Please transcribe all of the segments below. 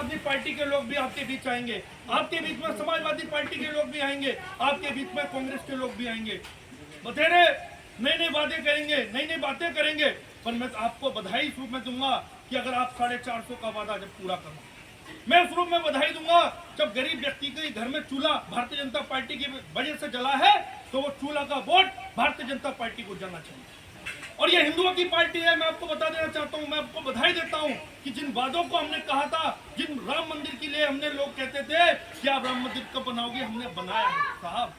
आदमी पार्टी के लोग भी आपके बीच आएंगे, आपके बीच में समाजवादी पार्टी के लोग भी आएंगे, आपके बीच में कांग्रेस के लोग भी आएंगे, बतेरे नई नई बातें करेंगे, नई नई बातें करेंगे। पर मैं आपको बधाई इस रूप में दूंगा कि अगर आप 450 का वादा जब पूरा करो, मैं उस रूप में बधाई दूंगा जब गरीब व्यक्ति के घर में चूल्हा भारतीय जनता पार्टी की वजह से जला है तो वो चूल्हा का वोट भारतीय जनता पार्टी को जाना चाहिए। और ये हिंदुओं की पार्टी है। मैं आपको बता देना चाहता हूँ, मैं आपको बधाई देता हूँ कि जिन वादों को हमने कहा था, जिन राम मंदिर के लिए हमने लोग कहते थे कि आप राम मंदिर कब बनाओगे, हमने बनाया है साहब।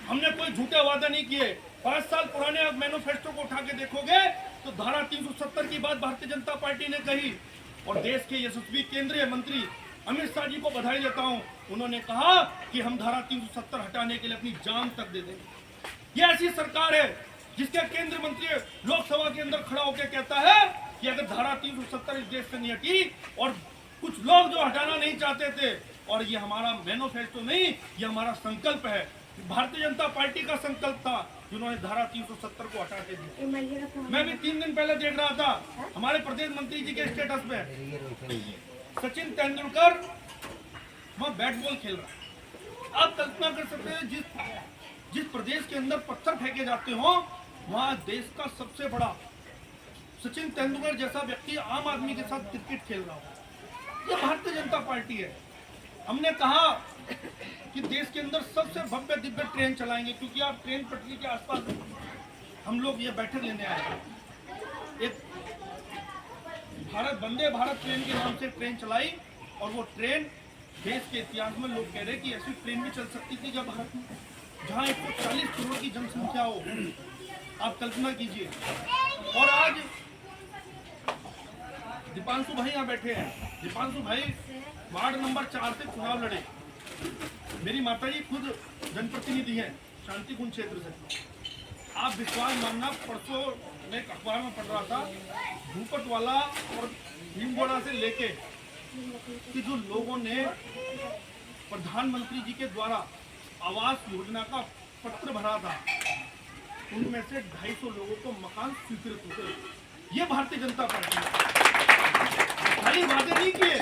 हमने कोई झूठे वादा नहीं किए। 5 साल पुराने आप मैनिफेस्टो को उठा के देखोगे तो धारा 370 की बात भारतीय जनता पार्टी ने कही। और देश के यशस्वी केंद्रीय मंत्री अमित शाह जी को बधाई देता हूं, उन्होंने कहा कि हम धारा 370 हटाने के लिए अपनी जान तक दे देंगे। ये ऐसी सरकार है जिसके केंद्रीय मंत्री लोकसभा के अंदर खड़ा होकर कहता है कि अगर धारा 370 इस देश से नहीं हटी, और कुछ लोग जो हटाना नहीं चाहते थे, और ये हमारा मैनिफेस्टो नहीं, ये हमारा संकल्प है, भारतीय जनता पार्टी का संकल्प था जिन्होंने धारा 370 को हटा के दिया। मैं भी 3 दिन पहले देख रहा था हमारे प्रदेश मंत्री जी के स्टेटस में सचिन तेंदुलकर वहां बैट बॉल खेल रहा है। आप कल्पना कर सकते हैं जिस प्रदेश के अंदर पत्थर फेंके जाते हो वहां देश का सबसे बड़ा सचिन तेंदुलकर जैसा व्यक्ति आम आदमी के साथ क्रिकेट खेल रहा हो। यह भारतीय जनता पार्टी है। हमने कहा कि देश के अंदर सबसे भव्य दिव्य ट्रेन चलाएंगे, क्योंकि आप ट्रेन पटरी के आसपास हम लोग ये बैठक लेने आए हैं। एक वंदे भारत ट्रेन के नाम से ट्रेन चलाई, और वो ट्रेन देश के इतिहास में लोग कह रहे हैं कि ऐसी ट्रेन भी चल सकती थी जब भारत में, जहाँ 140 करोड़ की जनसंख्या हो। आप कल्पना कीजिए। और आज दीपांशु भाई यहाँ बैठे हैं। दीपांशु भाई वार्ड नंबर 4 से चुनाव लड़े। मेरी माताजी खुद जनप्रतिनिधि हैं शांति कुंज क्षेत्र से। आप विश्वास मानना, परसों मैं एक अखबार में पढ़ रहा था, भूपत वाला और भीमगोड़ा से लेके कि जो लोगों ने प्रधानमंत्री जी के द्वारा आवास योजना का पत्र भरा था, उनमें से 250 लोगों को मकान स्वीकृत हुए। ये भारतीय जनता पार्टी खाली वादे नहीं किए,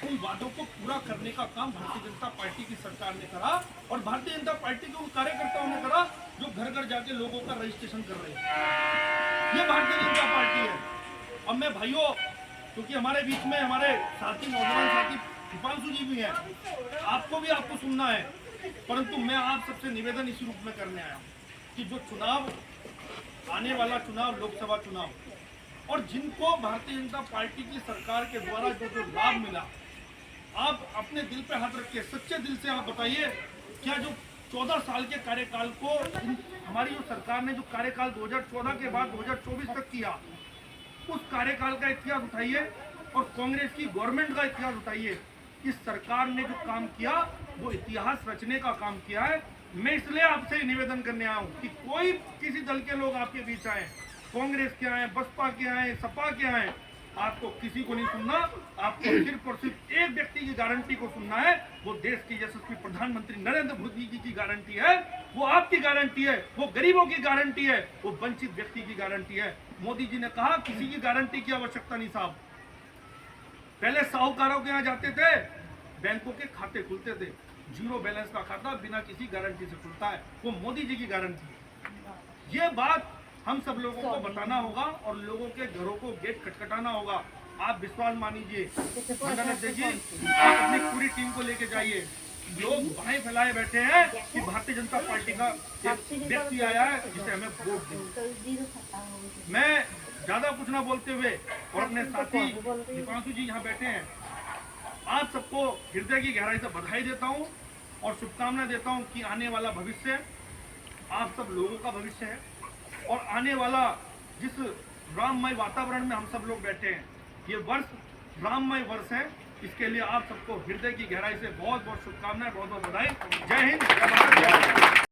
उन वादों को पूरा करने का काम भारतीय जनता पार्टी की सरकार ने करा, और भारतीय जनता पार्टी के उन कार्यकर्ताओं ने करा जो घर घर जाके लोगों का रजिस्ट्रेशन कर रहे हैं। ये भारतीय जनता पार्टी है। अब मैं भाइयों, क्योंकि हमारे बीच में हमारे साथी नौजवान साथी दीपांशु जी भी हैं, आपको सुनना है, परंतु मैं आप सबसे निवेदन इसी रूप में करने आया हूँ कि जो चुनाव आने वाला चुनाव, लोकसभा चुनाव, और जिनको भारतीय जनता पार्टी की सरकार के द्वारा जो लाभ मिला, आप अपने दिल पे हाथ रख के सच्चे दिल से आप बताइए, क्या जो 14 साल के कार्यकाल को हमारी जो सरकार ने जो कार्यकाल 2014 के बाद 2024 तक किया, उस कार्यकाल का इतिहास उठाइए और कांग्रेस की गवर्नमेंट का इतिहास उठाइए। इस सरकार ने जो काम किया वो इतिहास रचने का काम किया है। मैं इसलिए आपसे निवेदन करने आया हूँ कि कोई किसी दल के लोग आपके बीच आए, कांग्रेस के आए, बसपा के आए, सपा के आए, आपको किसी को नहीं सुनना। आपको सिर्फ और सिर्फ एक व्यक्ति की गारंटी को सुनना है, वो देश के यशस्वी प्रधानमंत्री नरेंद्र मोदी जी की गारंटी है, वो आपकी गारंटी है, वो गरीबों की गारंटी है, वो वंचित व्यक्ति की गारंटी है। मोदी जी ने कहा किसी की गारंटी की आवश्यकता नहीं साहब। पहले साहूकारों के यहाँ जाते थे, बैंकों के खाते खुलते थे, 0 बैलेंस का खाता बिना किसी गारंटी से खुलता है, वो मोदी जी की गारंटी है। ये बात हम सब लोगों को बताना होगा और लोगों के घरों को गेट खटखटाना होगा। आप विश्वास मानिए, देखिए, आप अपनी पूरी टीम को लेके जाइए। लोग बाहें फैलाए बैठे हैं कि भारतीय जनता पार्टी का एक व्यक्ति आया है जिसे हमें वोट दें। मैं ज्यादा कुछ ना बोलते हुए और अपने साथी दीपांशु जी यहाँ बैठे हैं, आप सबको हृदय की गहराई से बधाई देता हूँ और शुभकामनाएं देता हूँ कि आने वाला भविष्य आप सब लोगों का भविष्य है, और आने वाला जिस राममय वातावरण में हम सब लोग बैठे हैं, ये वर्ष राममय वर्ष है। इसके लिए आप सबको हृदय की गहराई से बहुत बहुत शुभकामनाएं, बहुत बहुत बधाई। जय हिंद, जय भारत, जय भारत।